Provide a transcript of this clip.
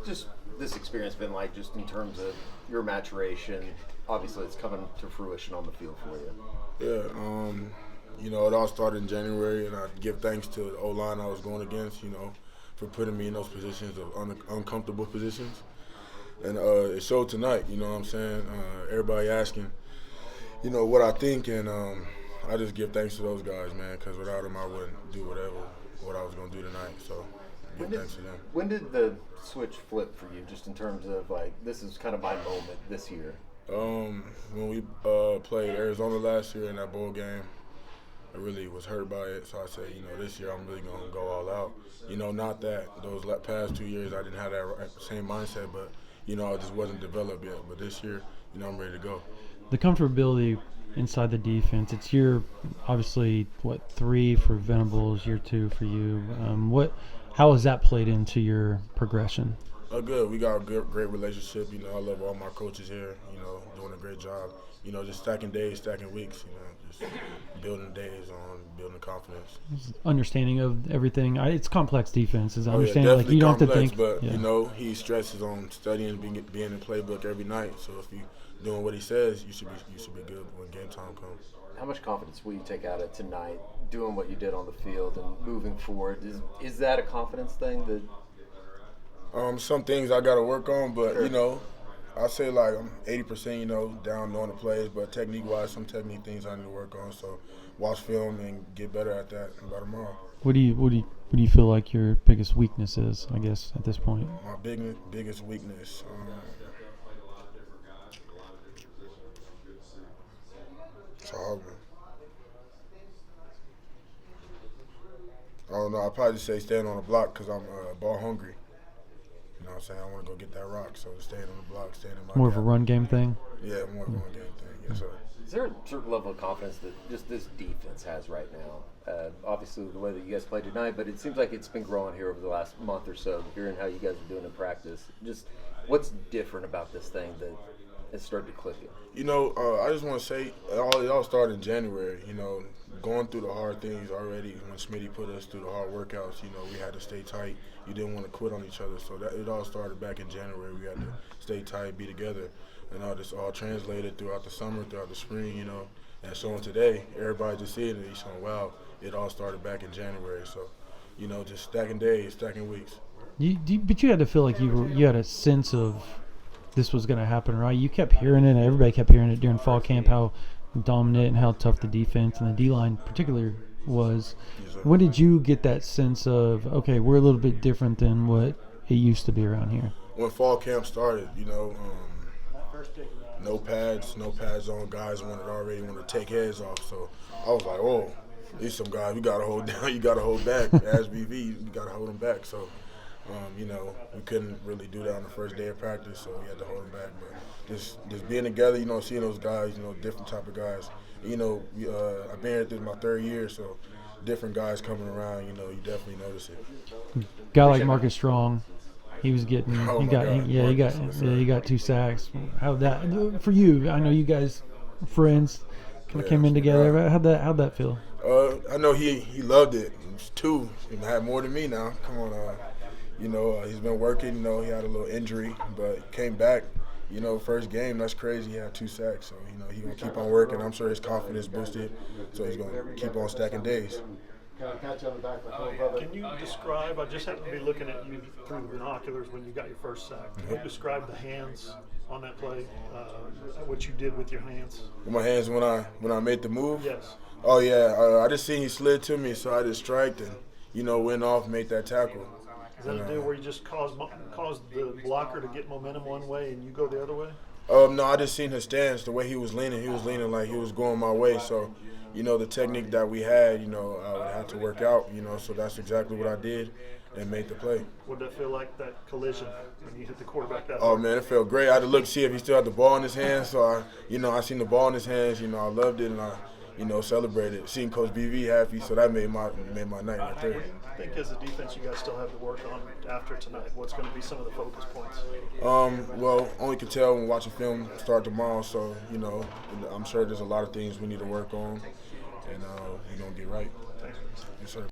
Just this experience been like, just in terms of your maturation? Obviously, it's coming to fruition on the field for you. Yeah, it all started in January, and I give thanks to the O-line I was going against, for putting me in those positions of uncomfortable positions. And it showed tonight, you know what I'm saying? Everybody asking, what I think, and I just give thanks to those guys, man, because without them I wouldn't do what I was going to do tonight. So give thanks to them. When did the switch flip for you, just in terms of like, this is kind of my moment this year? When we played Arizona last year in that bowl game, I really was hurt by it. So I said, this year I'm really going to go all out. Not that those past 2 years I didn't have that same mindset, but, I just wasn't developed yet. But this year, I'm ready to go. The comfortability inside the defense, it's year, obviously, 3 for Venables, year 2 for you. How has that played into your progression? Good. We got a great relationship. I love all my coaches here, doing a great job. Just stacking days, stacking weeks, just building days on, building confidence. Understanding of everything. It's complex defense. Is understanding definitely you don't complex, have to think. But, he stresses on studying, being in the playbook every night. So if you doing what he says, you should be good when game time comes. How much confidence will you take out of tonight, doing what you did on the field and moving forward? Is that a confidence thing that? Some things I got to work on, but Sure. I say like I'm 80%, down knowing the plays, but technique-wise, some technique things I need to work on. So watch film and get better at that by tomorrow. What do you feel like your biggest weakness is? I guess at this point. My biggest weakness. It's a hard one. I don't know. I'd probably just say staying on the block because I'm ball hungry. You know what I'm saying? I want to go get that rock, so staying on the block, staying in my More gap. of a run game thing? Yeah, more of a run game thing. Yes, sir. Is there a certain level of confidence that just this defense has right now? Obviously, the way that you guys played tonight, but it seems like it's been growing here over the last month or so, hearing how you guys are doing in practice. Just what's different about this thing that has started to click it? I just want to say it all started in January. Going through the hard things already when Smitty put us through the hard workouts. We had to stay tight. You didn't want to quit on each other, so it all started back in January. We had to stay tight, be together, and all this all translated throughout the summer, throughout the spring. And so today, everybody just seeing it. He's saying, "Wow, it all started back in January." So, just stacking days, stacking weeks. But you had to feel like you had a sense of this was going to happen, right? You kept hearing it, and everybody kept hearing it during fall camp, how dominant and how tough the defense and the D-line particularly was. Yes, sir. When did you get that sense of, okay, we're a little bit different than what it used to be around here? When fall camp started, no pads on. Guys wanted to take heads off. So I was like, oh, these some guys we got to hold down. You got to hold back. As BV, you got to hold them back. So, we couldn't really do that on the first day of practice, so we had to hold them back. But just being together, seeing those guys, different type of guys. I've been here through my 3rd year, so different guys coming around, you definitely notice it. Guy like Marcus Strong, he was getting, Oh he my got, God, he Marcus, he got 2 sacks. How that for you? I know you guys friends kind of came in together. Right. How'd that feel? I know he loved it. It was 2. He had more than me now. Come on, he's been working. He had a little injury, but came back. First game, that's crazy. He had 2 sacks, so he's gonna keep on working. I'm sure his confidence boosted, so he's gonna keep on stacking days. Can you describe? I just happened to be looking at you through the binoculars when you got your first sack. Can you describe the hands on that play? What you did with your hands? With my hands when I made the move. Yes. Oh yeah, I just seen he slid to me, so I just striked and went off, made that tackle. Is that a deal where you just cause the blocker to get momentum one way and you go the other way? No, I just seen his stance, the way he was leaning like he was going my way. So, the technique that we had, I would have to work out, so that's exactly what I did and made the play. What did that feel like, that collision, when you hit the quarterback that Oh, hard? man, it felt great. I had to look to see if he still had the ball in his hands. So, I seen the ball in his hands, I loved it, and I celebrated. Seeing Coach BV happy, so that made my night right there. I think as a defense you guys still have to work on after tonight. What's going to be some of the focus points? Well, only can tell when watching film start tomorrow. So, I'm sure there's a lot of things we need to work on, and we're going to get right. Thanks. Yes, sir.